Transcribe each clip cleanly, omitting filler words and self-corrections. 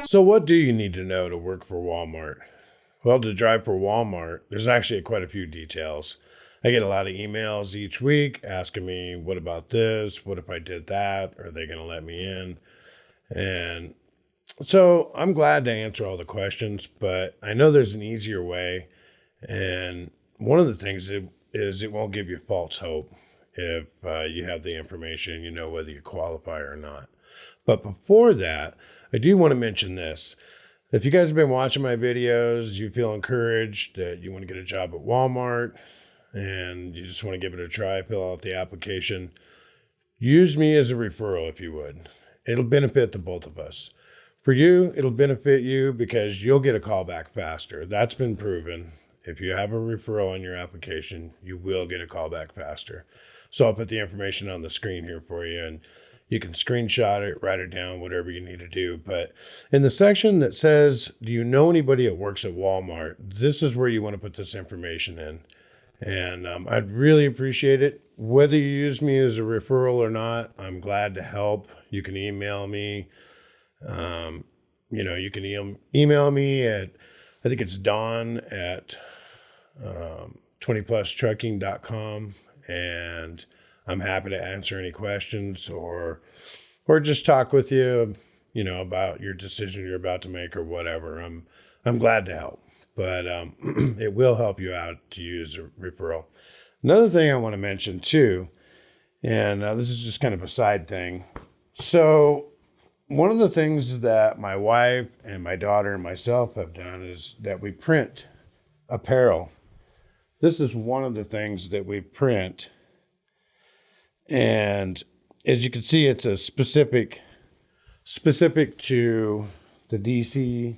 So what do you need to know to work for Walmart? Well, to drive for Walmart, there's actually quite a few details. I get a lot of emails each week asking me, what about this? What if I did that? Are they going to let me in? And so I'm glad to answer all the questions, but I know there's an easier way. And one of the things is it won't give you false hope if you have the information, you know whether you qualify or not. But before that, I do want to mention this. If you guys have been watching my videos, you feel encouraged that you want to get a job at Walmart and you just want to give it a try, fill out the application, use me as a referral if you would. It'll benefit the both of us. For you, it'll benefit you because you'll get a call back faster. That's been proven. If you have a referral on your application, you will get a call back faster. So I'll put the information on the screen here for you, and you can screenshot it, write it down, whatever you need to do. But in the section that says, do you know anybody that works at Walmart? This is where you want to put this information in. And I'd really appreciate it. Whether you use me as a referral or not, I'm glad to help. You can email me. You can email me at, I think it's Dawn at 20plustrucking.com. And I'm happy to answer any questions or just talk with you, about your decision you're about to make or whatever. I'm glad to help, but it will help you out to use a referral. Another thing I want to mention too, and this is just kind of a side thing. So one of the things that my wife and my daughter and myself have done is that we print apparel. This is one of the things that we print. And as you can see, it's a specific to the DC,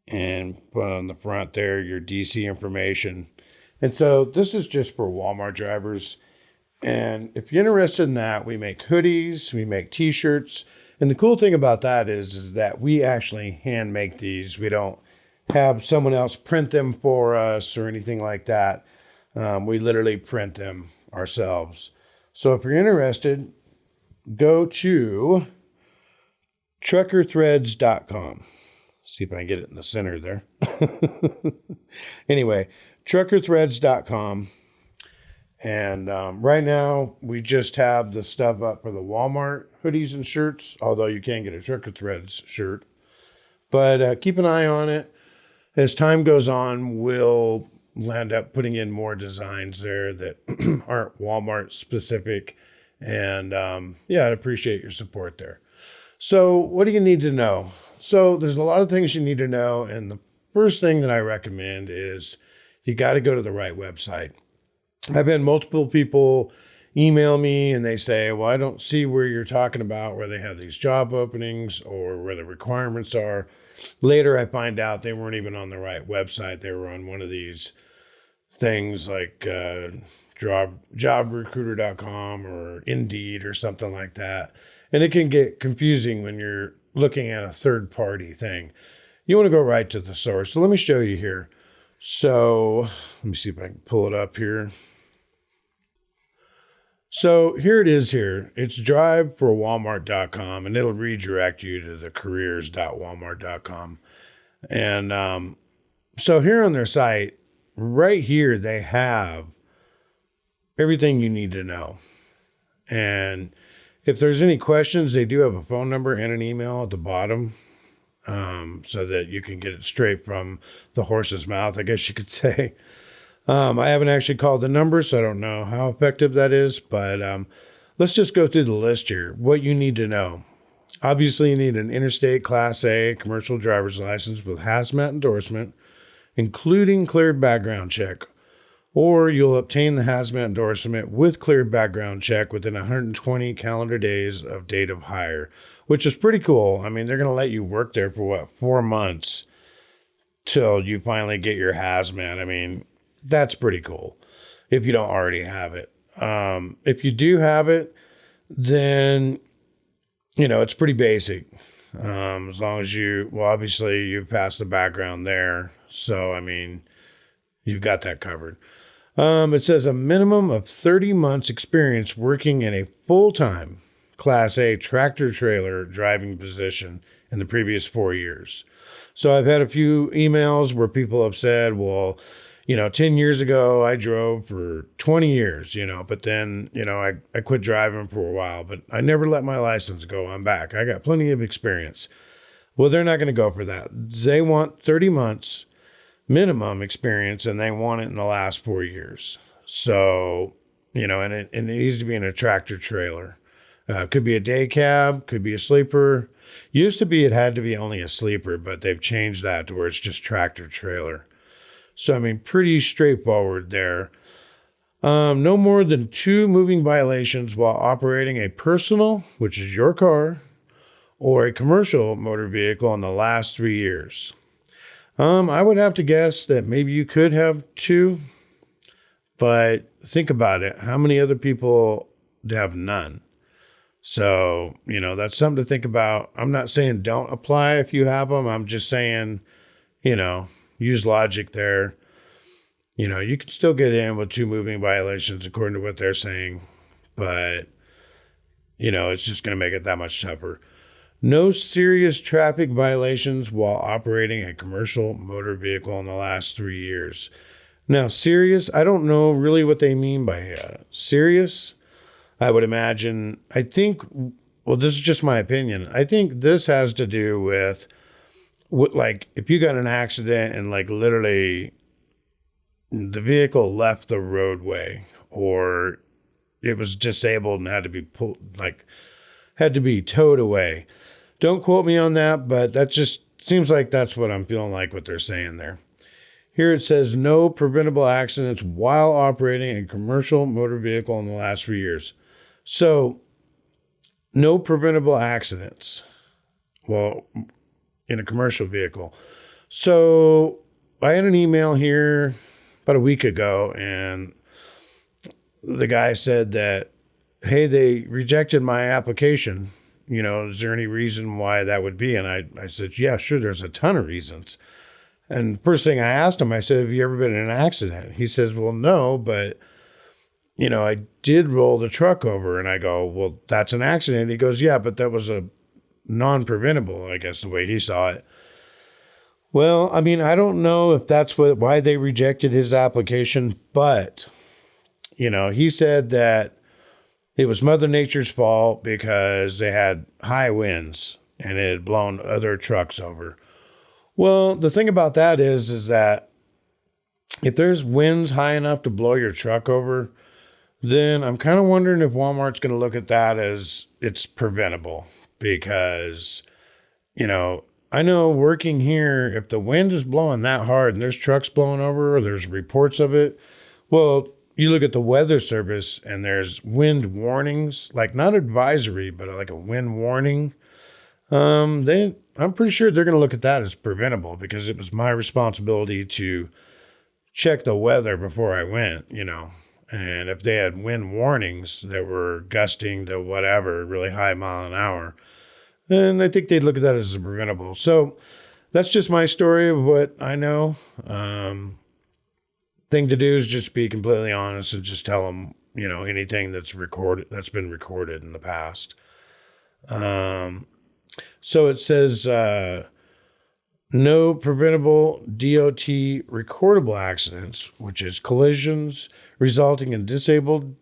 and put on the front there your DC information. And so this is just for Walmart drivers. And if you're interested in that, we make hoodies, we make t-shirts. And the cool thing about that is that we actually hand make these. We don't have someone else print them for us or anything like that. We literally print them ourselves. So if you're interested, go to truckerthreads.com. See if I can get it in the center there. Anyway, truckerthreads.com. And right now, we just have the stuff up for the Walmart hoodies and shirts, although you can get a Trucker Threads shirt. But keep an eye on it. As time goes on, we'll end up putting in more designs there that aren't Walmart specific. And I'd appreciate your support there. So what do you need to know? So there's a lot of things you need to know. And the first thing that I recommend is you got to go to the right website. I've had multiple people email me and they say, well, I don't see where you're talking about where they have these job openings or where the requirements are. Later, I find out they weren't even on the right website. They were on one of these things like jobrecruiter.com or Indeed or something like that. And it can get confusing when you're looking at a third-party thing. You want to go right to the source. So let me show you here. So let me see if I can pull it up here. So here it is here. It's driveforwalmart.com, and it'll redirect you to the careers.walmart.com. And so here on their site, right here, they have everything you need to know. And if there's any questions, they do have a phone number and an email at the bottom. So that you can get it straight from the horse's mouth, I guess you could say. I haven't actually called the number, so I don't know how effective that is. But let's just go through the list here. What you need to know. Obviously, you need an interstate Class A commercial driver's license with hazmat endorsement, including cleared background check. Or you'll obtain the hazmat endorsement with cleared background check within 120 calendar days of date of hire, which is pretty cool. I mean, they're going to let you work there for 4 months till you finally get your hazmat. I mean, that's pretty cool if you don't already have it. If you do have it, then, it's pretty basic. As long as obviously you've passed the background there. So, I mean, you've got that covered. It says a minimum of 30 months experience working in a full-time Class A tractor trailer driving position in the previous 4 years. So I've had a few emails where people have said, well, 10 years ago, I drove for 20 years, but then, I quit driving for a while, but I never let my license go. I'm back. I got plenty of experience. Well, they're not going to go for that. They want 30 months minimum experience, and they want it in the last 4 years. So, and it needs to be in a tractor trailer. Could be a day cab, could be a sleeper. Used to be it had to be only a sleeper, but they've changed that to where it's just tractor trailer. So, pretty straightforward there. No more than 2 moving violations while operating a personal, which is your car, or a commercial motor vehicle in the last 3 years. I would have to guess that maybe you could have 2, but think about it. How many other people have none? So, that's something to think about. I'm not saying don't apply if you have them. I'm just saying, use logic there. You can still get in with 2 moving violations according to what they're saying, but, it's just going to make it that much tougher. No serious traffic violations while operating a commercial motor vehicle in the last 3 years. Now, serious, I don't know really what they mean by serious. I would imagine, this is just my opinion. I think this has to do with if you got an accident and literally the vehicle left the roadway or it was disabled and had to be towed away. Don't quote me on that, but that just seems like that's what I'm feeling like what they're saying there. Here it says no preventable accidents while operating a commercial motor vehicle in the last 3 years. So, no preventable accidents, in a commercial vehicle. So, I had an email here about a week ago, and the guy said that, hey, they rejected my application. Is there any reason why that would be? And I said, yeah, sure, there's a ton of reasons. And the first thing I asked him, I said, have you ever been in an accident? He says, well, no, but I did roll the truck over. And I go, well, that's an accident. He goes, yeah, but that was a non-preventable, I guess, the way he saw it. Well, I don't know if that's why they rejected his application, but, he said that it was Mother Nature's fault because they had high winds and it had blown other trucks over. Well, the thing about that is that if there's winds high enough to blow your truck over, then I'm kind of wondering if Walmart's going to look at that as it's preventable because, I know working here, if the wind is blowing that hard and there's trucks blowing over or there's reports of it, well, you look at the weather service and there's wind warnings, not advisory, but like a wind warning. I'm pretty sure they're going to look at that as preventable because it was my responsibility to check the weather before I went, And if they had wind warnings that were gusting to whatever, really high mile an hour, then I think they'd look at that as preventable. So that's just my story of what I know. Thing to do is just be completely honest and just tell them, anything that's been recorded in the past. So it says, no preventable DOT recordable accidents, which is collisions resulting in disabling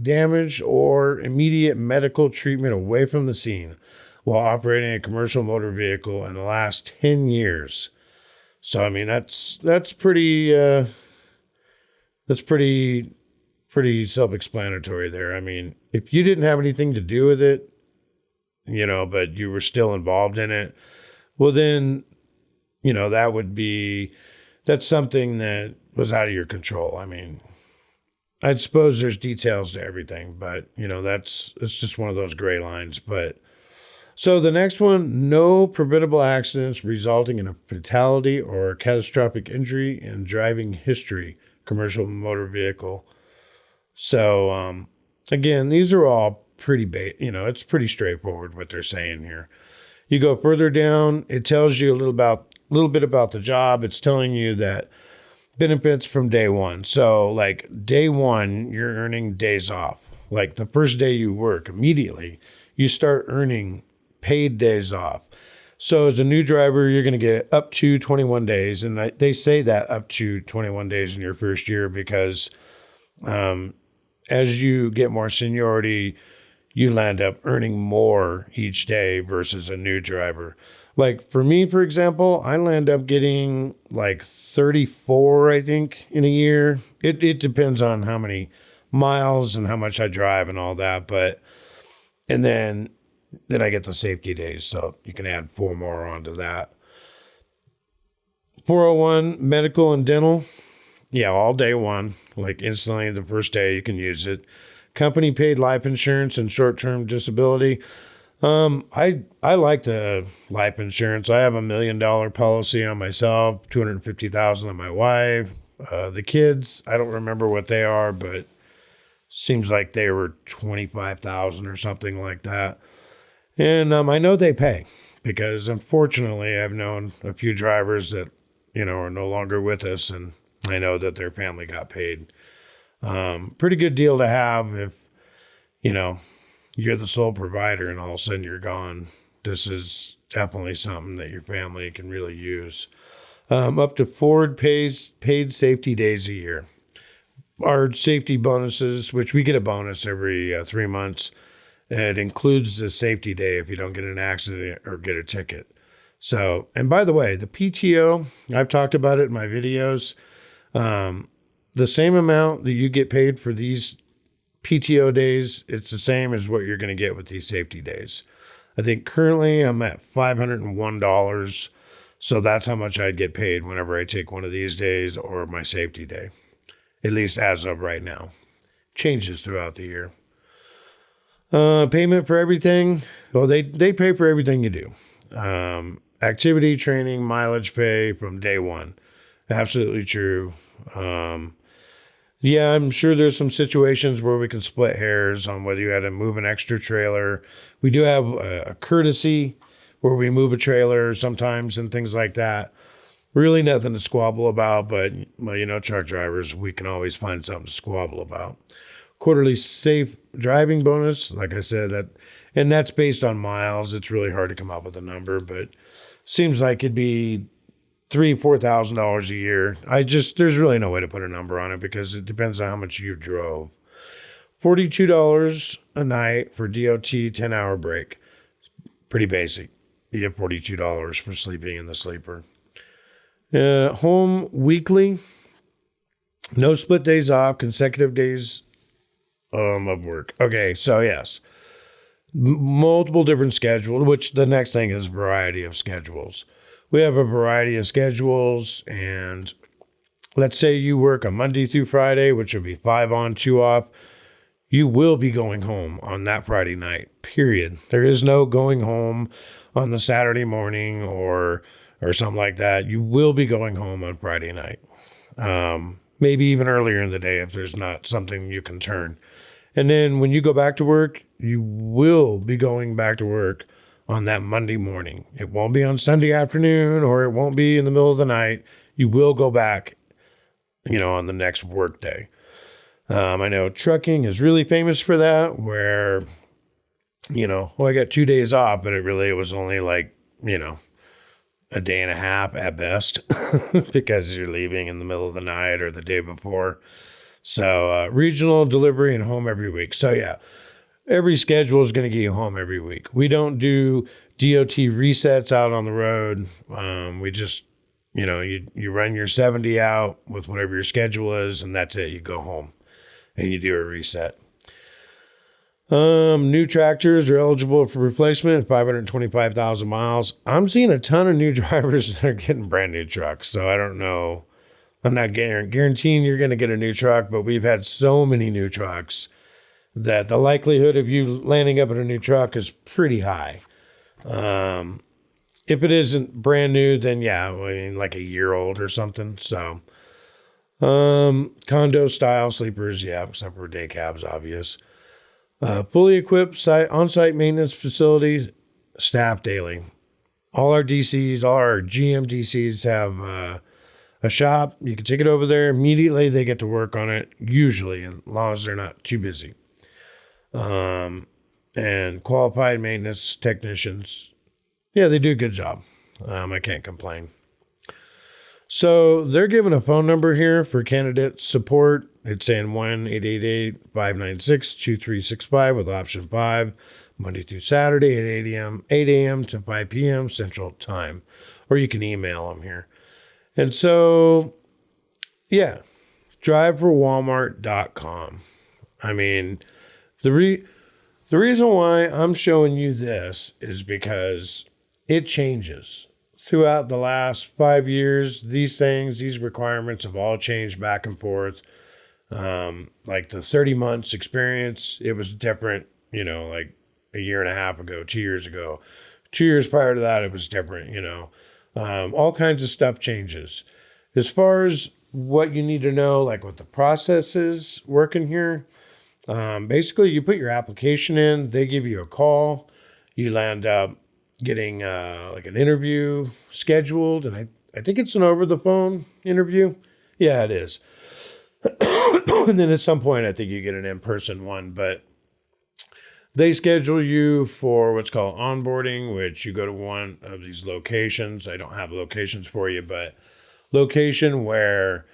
damage or immediate medical treatment away from the scene while operating a commercial motor vehicle in the last 10 years. So, that's pretty self-explanatory there. If you didn't have anything to do with it, but you were still involved in it, well, then, that's something that was out of your control. I suppose there's details to everything, but, it's just one of those gray lines. But so the next one, no preventable accidents resulting in a fatality or catastrophic injury in driving history, commercial motor vehicle. So, again, these are all pretty, it's pretty straightforward what they're saying here. You go further down, it tells you a little bit about the job. It's telling you that benefits from day one. So day one, you're earning days off. like the first day you work, immediately you start earning paid days off. So as a new driver, you're going to get up to 21 days. And they say that up to 21 days in your first year because as you get more seniority, you land up earning more each day versus a new driver. Like for me, for example, I land up getting like 34, I think, in a year. It depends on how many miles and how much I drive and all that. And then I get the safety days. So you can add 4 more onto that. 401 medical and dental. Yeah, all day one, like instantly the first day you can use it. Company paid life insurance and short-term disability. I like the life insurance. I have $1 million policy on myself, $250,000 on my wife. The kids, I don't remember what they are, but seems like they were 25,000 or something like that. And I know they pay because unfortunately I've known a few drivers that, are no longer with us, and I know that their family got paid. Pretty good deal to have if, you're the sole provider and all of a sudden you're gone. This is definitely something that your family can really use. Up to 4 paid safety days a year. Our safety bonuses, which we get a bonus every 3 months, it includes the safety day if you don't get in an accident or get a ticket. So, and by the way, the PTO, I've talked about it in my videos. The same amount that you get paid for these PTO days, it's the same as what you're going to get with these safety days. I think currently I'm at $501. So that's how much I'd get paid whenever I take one of these days or my safety day, at least as of right now. Changes throughout the year. Payment for everything. Well, they pay for everything you do. Activity, training, mileage pay from day one. Absolutely true. Yeah, I'm sure there's some situations where we can split hairs on whether you had to move an extra trailer. We do have a courtesy where we move a trailer sometimes and things like that. Really nothing to squabble about, but truck drivers, we can always find something to squabble about. Quarterly safe driving bonus, like I said, and that's based on miles. It's really hard to come up with a number, but seems like it'd be $3,000-$4,000 a year. There's really no way to put a number on it because it depends on how much you drove. $42 a night for DOT 10-hour break. Pretty basic. You get $42 for sleeping in the sleeper. Home weekly. No split days off, consecutive days of work. Okay, so yes. Multiple different schedules, which the next thing is variety of schedules. We have a variety of schedules, and let's say you work a Monday through Friday, which would be 5 on, 2 off. You will be going home on that Friday night, period. There is no going home on the Saturday morning or something like that. You will be going home on Friday night. Maybe even earlier in the day if there's not something you can turn. And then when you go back to work, you will be going back to work on that Monday morning. It won't be on Sunday afternoon or it won't be in the middle of the night. You will go back, on the next work day. I know trucking is really famous for that, where, I got 2 days off, but it was only like, a day and a half at best because you're leaving in the middle of the night or the day before. So regional delivery and home every week. So yeah, every schedule is going to get you home every week. We don't do DOT resets out on the road. We just, you run your 70 out with whatever your schedule is, and that's it. You go home and you do a reset. New tractors are eligible for replacement at 525,000 miles. I'm seeing a ton of new drivers that are getting brand new trucks. So I don't know. I'm not guaranteeing you're going to get a new truck, but we've had so many new trucks that the likelihood of you landing up in a new truck is pretty high. If it isn't brand new, then yeah, like a year old or something. So, condo style sleepers, yeah, except for day cabs, obvious. Fully equipped on-site maintenance facilities, staff daily. All our DCs, all our GM DCs have a shop. You can take it over there. Immediately they get to work on it, usually, as long as they're not too busy. And qualified maintenance technicians. Yeah, they do a good job. I can't complain. So they're giving a phone number here for candidate support. It's saying 1-888-596-2365 with option 5, Monday through Saturday at 8 a.m. to 5 p.m. Central Time. Or you can email them here. And so, yeah, driveforwalmart.com. I mean, the reason why I'm showing you this is because it changes. Throughout the last 5 years, these requirements have all changed back and forth. Like the 30 months experience, it was different, like a year and a half ago, 2 years ago. 2 years prior to that, it was different, all kinds of stuff changes. As far as what you need to know, like what the process is working here, basically you put your application in, they give you a call, you land up getting like an interview scheduled, and I think it's an over the phone interview. Yeah, it is. And then at some point, I think you get an in-person one, but they schedule you for what's called onboarding, which you go to one of these locations. I don't have locations for you, but location where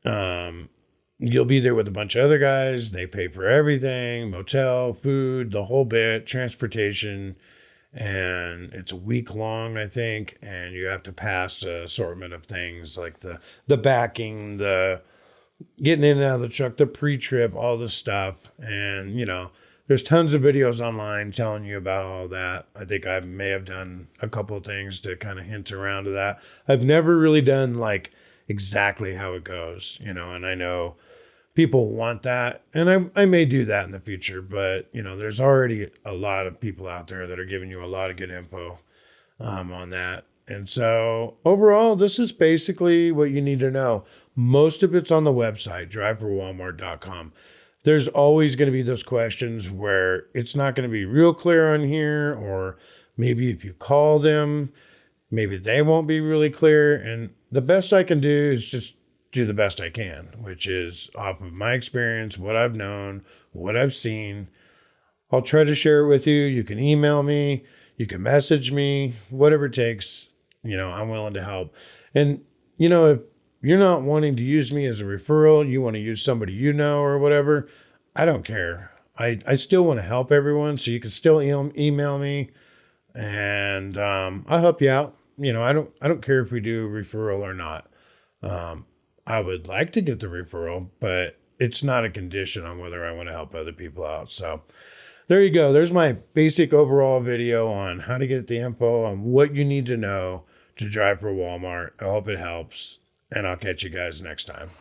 you'll be there with a bunch of other guys. They pay for everything, motel, food, the whole bit, transportation. And it's a week long, I think, and you have to pass an assortment of things like the backing, the getting in and out of the truck, the pre-trip, all this stuff. And, there's tons of videos online telling you about all that. I think I may have done a couple of things to kind of hint around to that. I've never really done like exactly how it goes, and I know people want that, and I may do that in the future, but there's already a lot of people out there that are giving you a lot of good info on that. And so overall, this is basically what you need to know. Most of it's on the website, driveforwalmart.com. There's always going to be those questions where it's not going to be real clear on here, or maybe if you call them, maybe they won't be really clear. And the best I can do is just do the best I can, which is off of my experience, what I've known, what I've seen. I'll try to share it with you. You can email me, you can message me, whatever it takes. I'm willing to help. And, if you're not wanting to use me as a referral, you want to use somebody or whatever, I don't care. I still want to help everyone, so you can still email me, and I'll help you out. I don't care if we do referral or not. I would like to get the referral, but it's not a condition on whether I want to help other people out. So there you go. There's my basic overall video on how to get the info on what you need to know to drive for Walmart. I hope it helps, and I'll catch you guys next time.